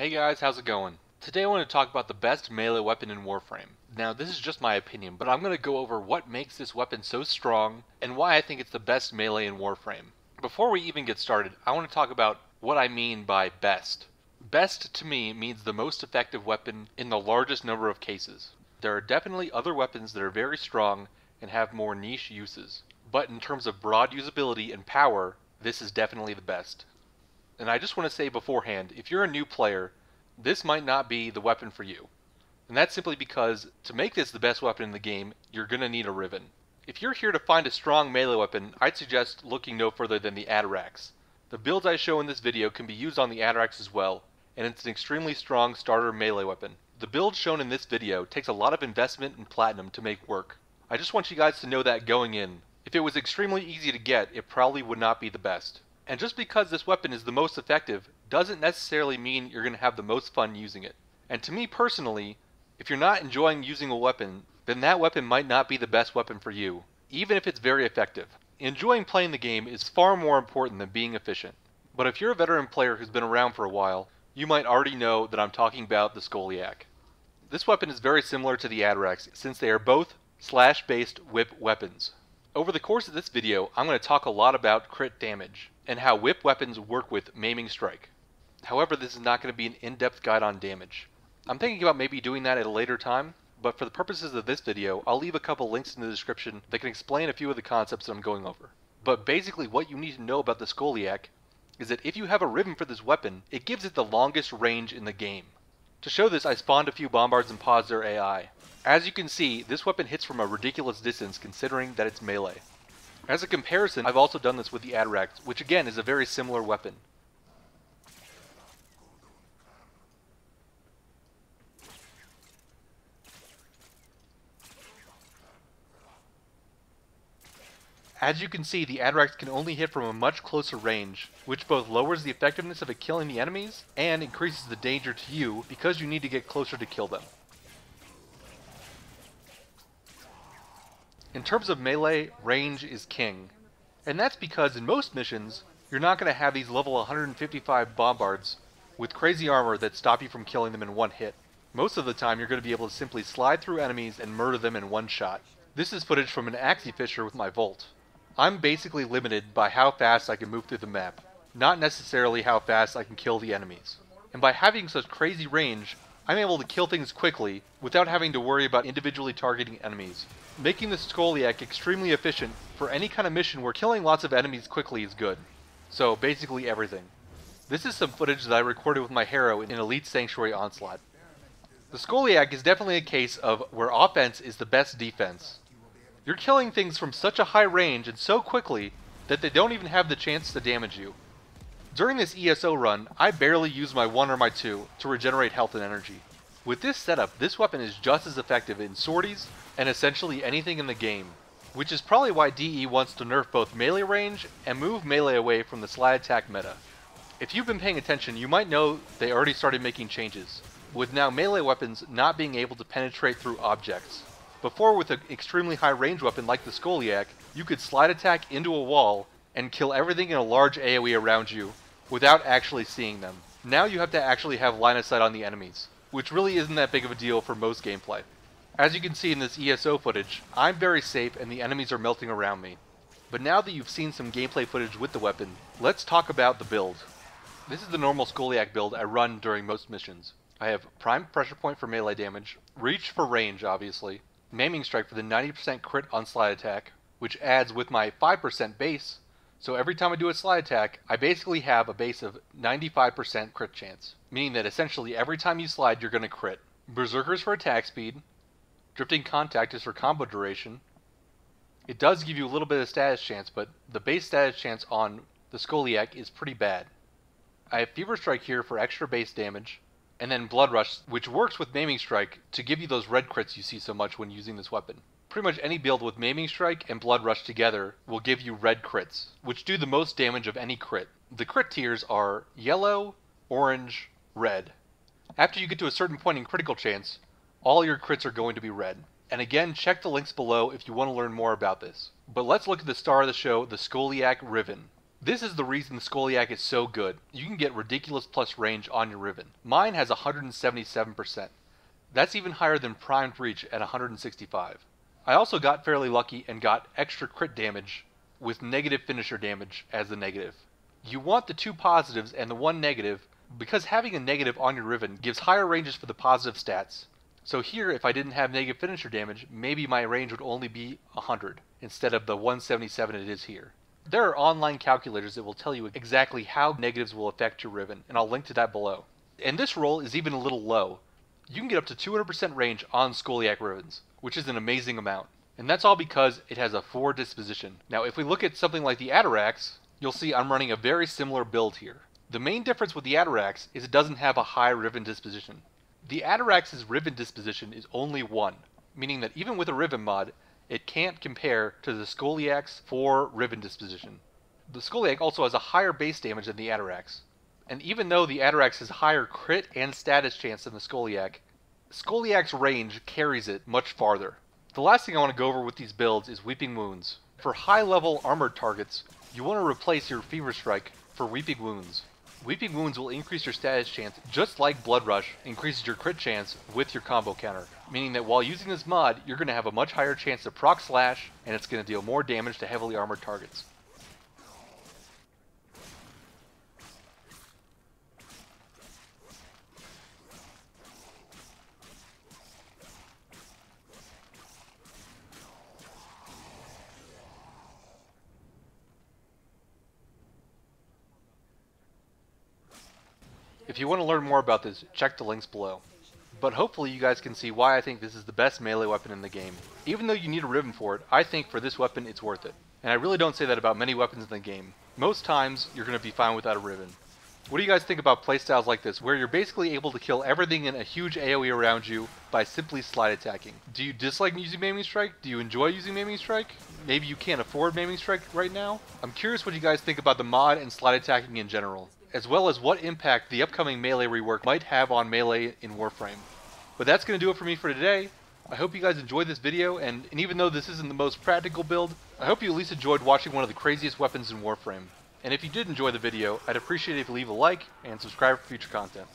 Hey guys, how's it going? Today I want to talk about the best melee weapon in Warframe. Now this is just my opinion, but I'm going to go over what makes this weapon so strong and why I think it's the best melee in Warframe. Before we even get started, I want to talk about what I mean by best. Best to me means the most effective weapon in the largest number of cases. There are definitely other weapons that are very strong and have more niche uses, but in terms of broad usability and power, this is definitely the best. And I just want to say beforehand, if you're a new player, this might not be the weapon for you. And that's simply because to make this the best weapon in the game, you're going to need a Riven. If you're here to find a strong melee weapon, I'd suggest looking no further than the Atterax. The builds I show in this video can be used on the Atterax as well, and it's an extremely strong starter melee weapon. The build shown in this video takes a lot of investment in platinum to make work. I just want you guys to know that going in. If it was extremely easy to get, it probably would not be the best. And just because this weapon is the most effective doesn't necessarily mean you're going to have the most fun using it. And to me personally, if you're not enjoying using a weapon, then that weapon might not be the best weapon for you, even if it's very effective. Enjoying playing the game is far more important than being efficient. But if you're a veteran player who's been around for a while, you might already know that I'm talking about the Scoliac. This weapon is very similar to the Atterax since they are both slash-based whip weapons. Over the course of this video, I'm going to talk a lot about crit damage and how whip weapons work with Maiming Strike. However, this is not going to be an in-depth guide on damage. I'm thinking about maybe doing that at a later time, but for the purposes of this video, I'll leave a couple links in the description that can explain a few of the concepts that I'm going over. But basically what you need to know about the Scoliac is that if you have a Riven for this weapon, it gives it the longest range in the game. To show this, I spawned a few bombards and paused their AI. As you can see, this weapon hits from a ridiculous distance considering that it's melee. As a comparison, I've also done this with the Atterax, which again is a very similar weapon. As you can see, the Atterax can only hit from a much closer range, which both lowers the effectiveness of it killing the enemies and increases the danger to you because you need to get closer to kill them. In terms of melee, range is king. And that's because in most missions, you're not going to have these level 155 bombards with crazy armor that stop you from killing them in one hit. Most of the time you're going to be able to simply slide through enemies and murder them in one shot. This is footage from an Axie Fisher with my Volt. I'm basically limited by how fast I can move through the map, not necessarily how fast I can kill the enemies. And by having such crazy range, I'm able to kill things quickly without having to worry about individually targeting enemies, making the Scoliac extremely efficient for any kind of mission where killing lots of enemies quickly is good. So basically everything. This is some footage that I recorded with my hero in Elite Sanctuary Onslaught. The Scoliac is definitely a case of where offense is the best defense. You're killing things from such a high range and so quickly that they don't even have the chance to damage you. During this ESO run, I barely use my 1 or my 2 to regenerate health and energy. With this setup, this weapon is just as effective in sorties and essentially anything in the game, which is probably why DE wants to nerf both melee range and move melee away from the slide attack meta. If you've been paying attention, you might know they already started making changes, with now melee weapons not being able to penetrate through objects. Before, with an extremely high range weapon like the Scoliac, you could slide attack into a wall and kill everything in a large AoE around you without actually seeing them. Now you have to actually have line of sight on the enemies, which really isn't that big of a deal for most gameplay. As you can see in this ESO footage, I'm very safe and the enemies are melting around me. But now that you've seen some gameplay footage with the weapon, let's talk about the build. This is the normal Scoliac build I run during most missions. I have Prime Pressure Point for melee damage, Reach for range obviously, Maiming Strike for the 90% crit on slide attack, which adds with my 5% base, so every time I do a slide attack, I basically have a base of 95% crit chance, meaning that essentially every time you slide you're going to crit. Berserkers for attack speed, Drifting Contact is for combo duration. It does give you a little bit of status chance, but the base status chance on the Scoliac is pretty bad. I have Fever Strike here for extra base damage, and then Blood Rush, which works with Maiming Strike to give you those red crits you see so much when using this weapon. Pretty much any build with Maiming Strike and Blood Rush together will give you red crits, which do the most damage of any crit. The crit tiers are yellow, orange, red. After you get to a certain point in critical chance, all your crits are going to be red. And again, check the links below if you want to learn more about this. But let's look at the star of the show, the Scoliac Riven. This is the reason Scoliac is so good. You can get ridiculous plus range on your Riven. Mine has 177%. That's even higher than primed reach at 165. I also got fairly lucky and got extra crit damage with negative finisher damage as the negative. You want the 2 positives and the 1 negative because having a negative on your Riven gives higher ranges for the positive stats. So here, if I didn't have negative finisher damage, maybe my range would only be 100 instead of the 177 it is here. There are online calculators that will tell you exactly how negatives will affect your Riven, and I'll link to that below. And this roll is even a little low. You can get up to 200% range on Scoliac Rivens, which is an amazing amount. And that's all because it has a 4 disposition. Now if we look at something like the Atterax, you'll see I'm running a very similar build here. The main difference with the Atterax is it doesn't have a high Riven disposition. The Atterax's Riven disposition is only 1, meaning that even with a Riven mod, it can't compare to the Scoliac's 4 Riven disposition. The Scoliac also has a higher base damage than the Atterax. And even though the Atterax has higher crit and status chance than the Scoliac, Scoliac's range carries it much farther. The last thing I want to go over with these builds is Weeping Wounds. For high level armored targets, you want to replace your Fever Strike for Weeping Wounds. Weeping Wounds will increase your status chance just like Blood Rush increases your crit chance with your combo counter, meaning that while using this mod, you're going to have a much higher chance to proc slash, and it's going to deal more damage to heavily armored targets. If you want to learn more about this, check the links below. But hopefully you guys can see why I think this is the best melee weapon in the game. Even though you need a Riven for it, I think for this weapon it's worth it. And I really don't say that about many weapons in the game. Most times, you're going to be fine without a Riven. What do you guys think about playstyles like this, where you're basically able to kill everything in a huge AoE around you by simply slide attacking? Do you dislike using Maiming Strike? Do you enjoy using Maiming Strike? Maybe you can't afford Maiming Strike right now? I'm curious what you guys think about the mod and slide attacking in general, as well as what impact the upcoming melee rework might have on melee in Warframe. But that's going to do it for me for today. I hope you guys enjoyed this video, and even though this isn't the most practical build, I hope you at least enjoyed watching one of the craziest weapons in Warframe. And if you did enjoy the video, I'd appreciate it if you leave a like and subscribe for future content.